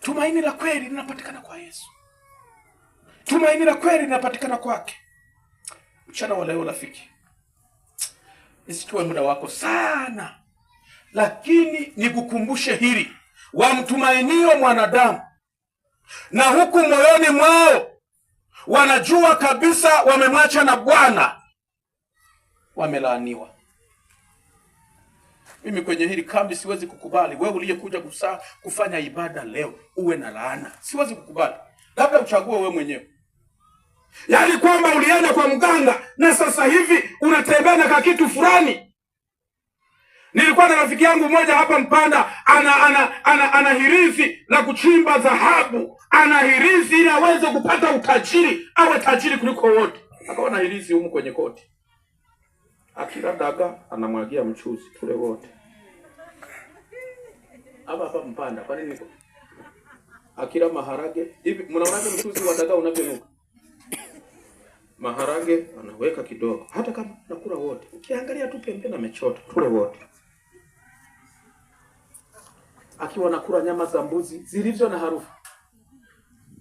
Tumaini la kweli linapatikana kwa Yesu. Tumaini la kweli linapatikana kwake. Mchana wa leo rafiki, nisitoe muda wako sana, lakini nikukumbushe hili: wamtumainio mwanadamu na huku moyoni mwao wanajua kabisa wamemwacha na Bwana, wamelaaniwa. Mimi kwenye hili kambi siwezi kukubali wewe uliyekuja kufanya ibada leo uwe na laana. Siwezi kukubali. Labda uchague wewe mwenyewe. Yaani kwamba ulienda kwa mganga na sasa hivi unatembea na kitu fulani. Nilikuwa na rafiki yangu mmoja hapa Mpanda, ana hirizi la kuchimba dhahabu. Ana hirizi ili aweze kupata utajiri, awe tajiri kuliko wote. Akaona hirizi humu kwenye koti. Akila daga anamwagia mchuzi tule wote. Hapa Mpanda, kwa nini niko? Akila maharage, hivi mnaonaje mchuzi wa daga unavyonuka? Maharage anaweka kidogo. Hata kama nakula wote, ukiangalia tu pembeni amechota tule wote. Akiwa nakula nyama za mbuzi zilivyo na harufu,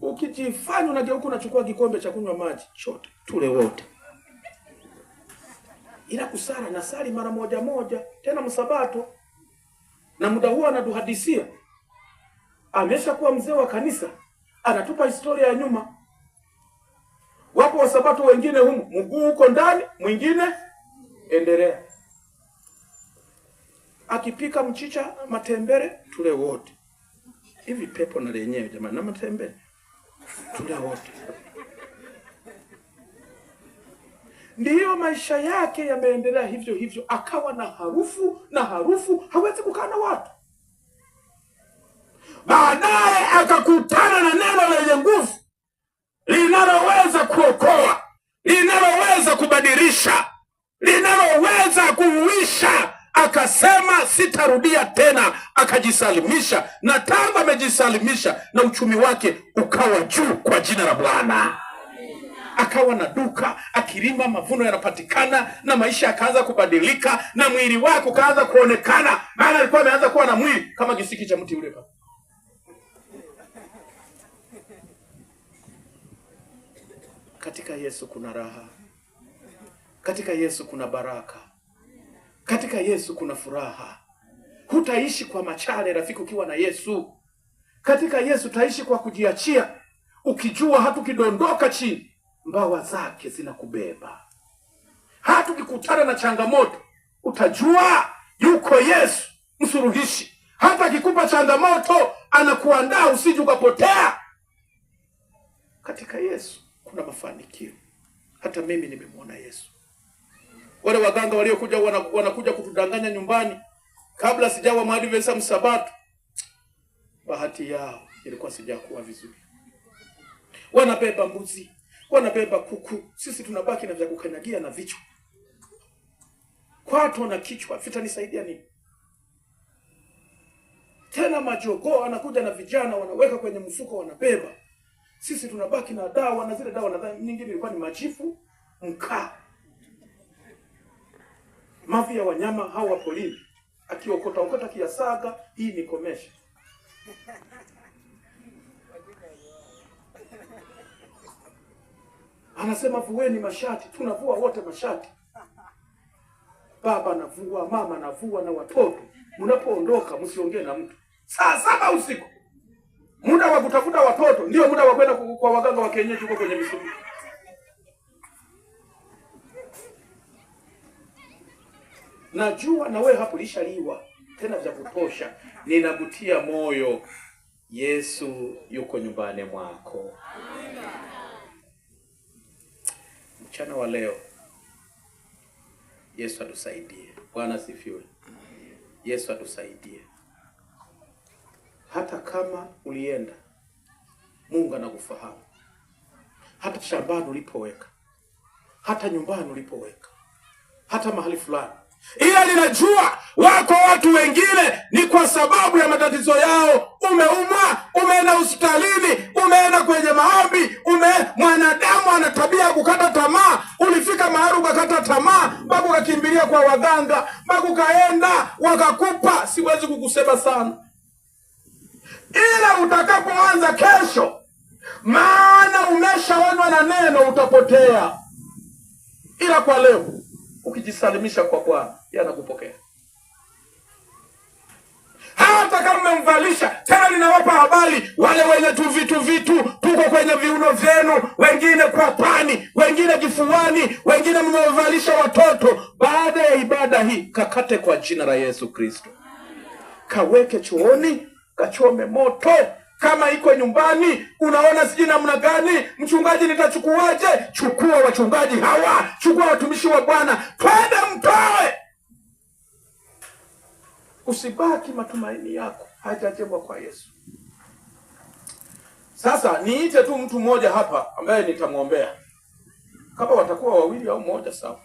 ukijifanya unageuka unachukua kikombe cha kunywa maji, chota tule wote. Ila kusala na sali mara moja tena msabato, na muda huo anatuhadisia. Ameshakuwa mzee wa kanisa, anatupa historia ya nyuma. Wapo wasabato wengine humu mguu uko ndani, mwingine endelea. Akipika mchicha matembele tule wote. Hivi pepo na lenyewe jamani, na matembele tule wote. Ndiyo maisha yake yameendelea hivyo, akawa na harufu, hawezi kukaa na watu. Baadaye akakutana na neno lenye nguvu, linaloweza kuokoa, linaloweza kubadilisha, linaloweza kuhuisha. Akasema sitarudia tena, akajisalimisha, na tangu amejisalimisha na uchumi wake ukawa juu kwa jina la Bwana. Akawa na duka, akilima, mavuno yanapatikana, na maisha yakaanza kubadilika, na mwili wake ukaanza kuonekana, maana alikuwa ameanza kuwa na mwili kama kisiki cha mti ule pale. Katika Yesu kuna raha. Katika Yesu kuna baraka. Katika Yesu kuna furaha. Hutaishi kwa machale rafiki ukiwa na Yesu. Katika Yesu utaishi kwa kujiachia, ukijua hata ukidondoka chini mbawa zake zinakubeba. Hata ukikutana na changamoto utajua yuko Yesu msuluhishi. Hata akikupa changamoto anakuandaa usije ukapotea. Katika Yesu kuna mafanikio. Hata mimi nimemwona Yesu. Wale waganga waliokuja wanakuja kutudanganya nyumbani kabla sijawa mwadventista msabato, bahati yao ilikuwa sijakuwa vizuri. Wanabeba mbuzi, wanabeba kuku, sisi tunabaki na vya kukanyagia na vichwa. Kwato na kichwa vitanisaidia nini? Tena majogoo anakuja na vijana wanaweka kwenye mfuko wanabeba. Sisi tunabaki na dawa, na zile dawa nadhani nyingine ilikuwa ni machifu, mkaa. Mavi ya wanyama hao wa polini, akiokota kiasaga, hii ni komesha. Anasema vueni mashati, tunavua wote mashati. Baba anavua, mama anavua, na watoto. Mnapoondoka msiongee na mtu. Saa 7 usiku. Muda wa kutafuta watoto ndio muda wa kwenda kwa waganga wa kienyeji huko kwenye misitu. Najua na wewe hapo lishaliwa tena vya kutosha. Ninakutia moyo, Yesu yuko nyumbani mwako. Mchana wa leo Yesu atusaidie. Bwana sifiwe. Yesu atusaidie. Hata kama ulienda, Mungu anakufahamu. Hata shambani ulipoweka, hata nyumbani ulipoweka, hata mahali fulani. Ila ninajua wako watu wengine ni kwa sababu ya matatizo yao. Umeumwa, umeenda hospitalini, umeenda kwenye maombi, mwanadamu ana tabia ya kukata tamaa. Ulifika mahali ukakata tamaa, mpaka ukakimbilia kwa waganga, mpaka ukaenda wakakupa. Siwezi kukusema sana. ila utakapoanza kesho, maana umeshaonwa na neno, utapotea. Ila kwa leo ukijisalimisha kwa Bwana, yeye anakupokea. Hata kama umemvalisha, tena ninawapa habari wale wenye vitu tuko kwenye viuno vyenu, wengine kwa pani, wengine kifuani, wengine mmewavalisha watoto. Baada ya ibada hii, kakate kwa jina la Yesu Kristo, kaweke chooni, kachome moto. Kama iko nyumbani unaona sijui namna gani, mchungaji nitachukuaje? Chukua wachungaji hawa, chukua watumishi wa Bwana, twende mtoe. Usibaki matumaini yako hajajengwa kwa Yesu. Sasa niite tu mtu mmoja hapa ambaye nitamwombea. Kama watakuwa wawili au mmoja sawa.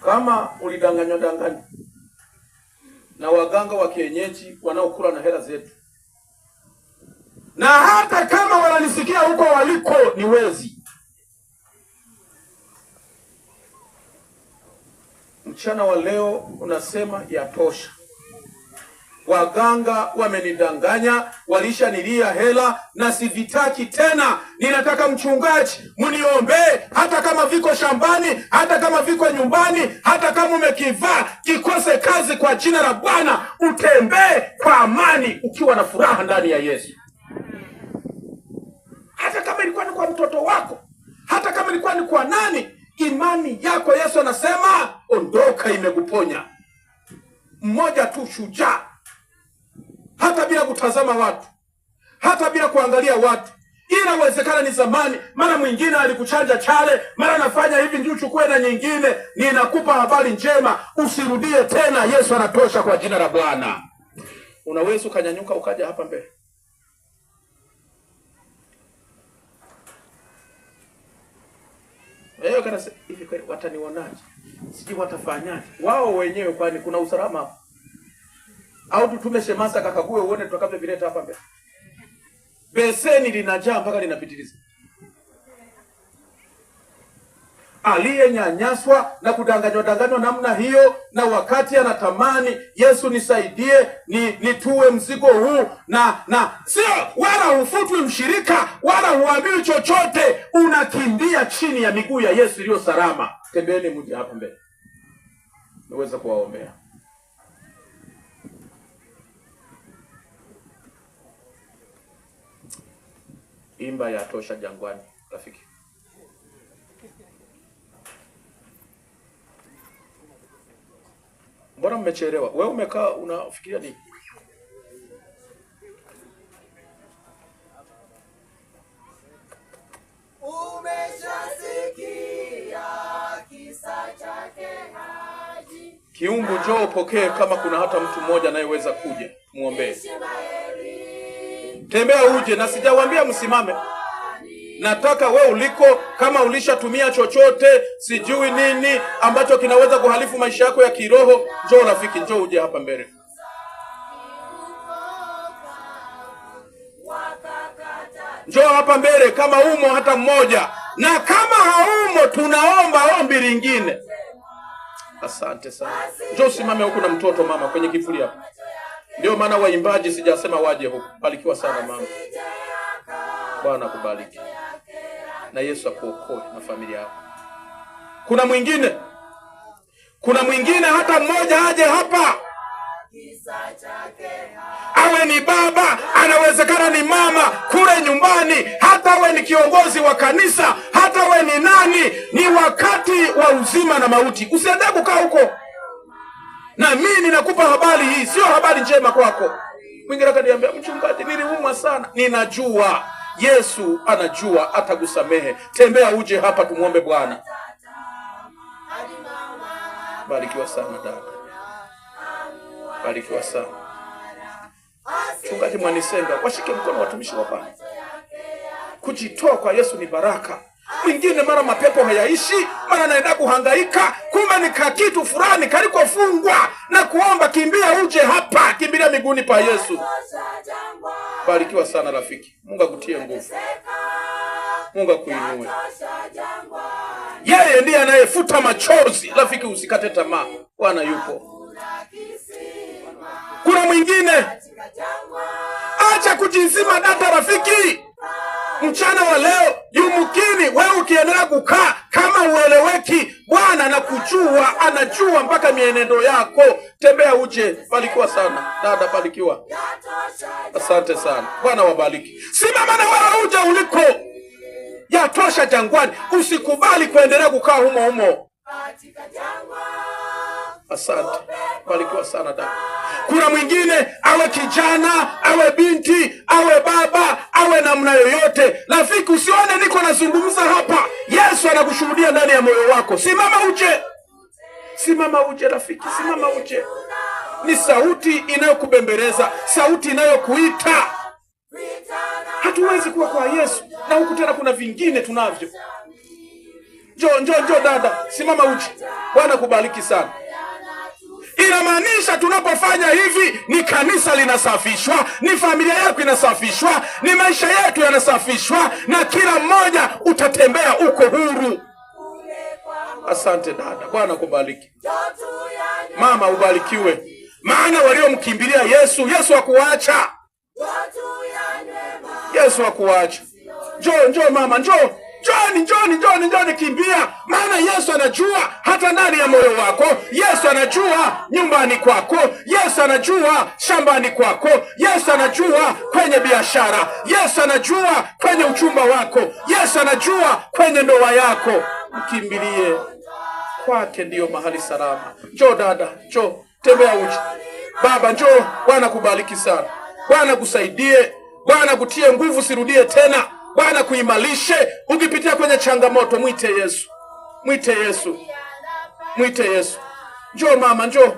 Kama ulidanganywa na waganga wa kienyeji wanaokula na hela zetu, na hata kama wananisikia huko waliko ni wezi, mchana wa leo unasema yatosha. Waganga wamenidanganya, walishanilia hela na sivitaki tena. Ninataka mchungaji mniombee, hata kama viko shambani, hata kama viko nyumbani, hata kama umekivaa kikose kazi, kwa jina la Bwana utembee kwa amani ukiwa na furaha ndani ya Yesu. Hata kama ilikuwa ni kwa mtoto wako, hata kama ilikuwa ni kwa nani, imani yako Yesu anasema ondoka, imekuponya. Mmoja tu shujaa, hata bila kutazama watu, hata bila kuangalia watu. Inawezekana ni zamani, mara mwingine alikuchanja chale, mara anafanya hivi ndio uchukue na nyingine. Ninakupa habari njema, usirudie tena. Yesu anatosha kwa jina la Bwana. Unaweza ukanyanyuka ukaja hapa mbele. Wewe kana hivi kweli watanionaje? Sijui watafanyaje wao wenyewe, kwani kuna usalama? Au tutume shemasa kakague uone tutakavyovileta hapa mbele. Beseni linajaa mpaka linapitiliza. Aliyenyanyaswa na kudanganywa namna hiyo, na wakati anatamani Yesu nisaidie, nitue mzigo huu, na sio wala hufutwi mshirika wala huambiwi chochote, unakimbia chini ya miguu ya Yesu iliyo salama. Tembeeni mje hapa mbele, niweza kuwaombea. Imba yatosha jangwani, rafiki. Mbona mmechelewa? Wewe umekaa unafikiria nini? Umeshasikia kisa chake Haji. Kiumbu, njoo upokee. Kama kuna hata mtu mmoja anayeweza kuja, muombee. Tembea uje, na sijawaambia msimame. Nataka we uliko, kama ulishatumia chochote sijui nini ambacho kinaweza kuhalifu maisha yako ya kiroho, njoo rafiki, njoo uje hapa mbele. Njoo hapa mbele kama umo hata mmoja, na kama haumo tunaomba ombi lingine. Asante sana. Njoo simame huku na mtoto mama kwenye kivuli hapa. Ndio maana waimbaji sijasema waje huku. Barikiwa sana mama. Bwana akubariki. Na Yesu akuokoe na familia yako. Kuna mwingine hata mmoja aje hapa. Awe ni baba, anawezekana ni mama kule nyumbani, hata we ni kiongozi wa kanisa, hata we ni nani. Ni wakati wa uzima na mauti. Usiende kukaa huko. Na mimi ninakupa habari hii, sio habari njema kwako. Mwingine akaniambia, mchungaji, niliumwa sana. Ninajua Yesu anajua, atakusamehe. Tembea uje hapa tumuombe Bwana. Barikiwa sana dada. Barikiwa sana. Mchungaji Mwanisenga, washike mkono watumishi wa Bwana. Kujitoa kwa Yesu ni baraka. Mwingine mara mapepo hayaishi, mara anaenda kuhangaika, kumbe ni kitu fulani kalikofungwa na kuomba. Kimbia uje hapa, kimbilia miguuni pa Yesu. Barikiwa sana rafiki. Mungu akutie nguvu. Mungu akuinue. Yeye ndiye anayefuta machozi. Rafiki, usikate tamaa, Bwana yupo. Kuna mwingine, acha kujizima data rafiki. Mchana wa leo yumkini wewe ukiendelea kukaa kama ueleweki, Bwana anakujua, anajua mpaka mienendo yako. Tembea uje. Barikiwa sana dada, barikiwa. Asante sana, Bwana wabariki. Simama na wewe uje uliko. Yatosha jangwani. Usikubali kuendelea kukaa humo humo. Asante, barikiwa sana dada. Kuna mwingine, awe kijana, awe binti, awe baba, awe namna yoyote. Rafiki, usione niko nazungumza hapa. Yesu anakushuhudia ndani ya moyo wako. Simama uje. Simama uje rafiki, simama uje. Ni sauti inayokubembeleza, sauti inayokuita. Hatuwezi kuwa kwa Yesu na huku tena kuna vingine tunavyo. Njoo dada, simama uje. Bwana kubariki sana. Inamaanisha tunapofanya hivi ni kanisa linasafishwa, ni familia yako inasafishwa, ni maisha yetu yanasafishwa, na kila mmoja utatembea uko huru. Asante dada, Bwana kubariki. Mama ubarikiwe. Maana waliomkimbilia Yesu, Yesu hakuacha. Yesu hakuacha. Njoo mama, njoo. Njoni kimbia. Maana Yesu anajua hata ndani ya moyo wako. Yesu anajua nyumbani kwako. Yesu anajua shambani kwako. Yesu anajua kwenye biashara. Yesu anajua kwenye uchumba wako. Yesu anajua kwenye ndoa yako. Mkimbilie kwake, ndiyo mahali salama. Njoo dada, njoo. Tembea uje. Baba njoo. Bwana kubariki sana. Bwana kusaidie. Bwana kutie nguvu, sirudie tena. Bwana kuimarishe. Ukipitia kwenye changamoto, mwite Yesu. Mwite Yesu. Mwite Yesu. Njoo mama, njoo.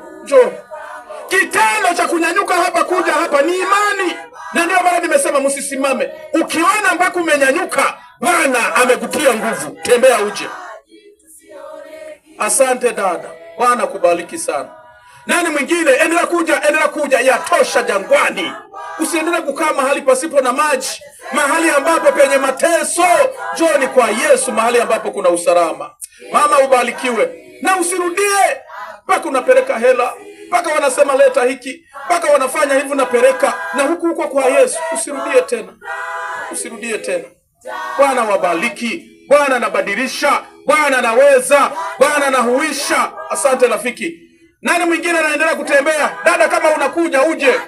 Kitendo cha kunyanyuka hapa kuja hapa ni imani. Na ndio maana nimesema msisimame. Ukiona mpaka umenyanyuka, Bwana amekutia nguvu. Tembea uje. Asante dada. Bwana kubariki sana. Nani mwingine? Endelea kuja. Yatosha jangwani. Usiendelee kukaa mahali pasipo na maji, mahali ambapo penye mateso. Njoni kwa Yesu, mahali ambapo kuna usalama. Mama ubarikiwe. Na usirudie mpaka unapeleka hela, mpaka wanasema leta hiki, mpaka wanafanya hivi unapeleka, na huku kwa Yesu. Usirudie tena. Bwana wabariki. Bwana anabadilisha. Bwana anaweza. Bwana anahuisha. Asante rafiki. Nani mwingine anaendelea kutembea? Dada, kama unakuja uje.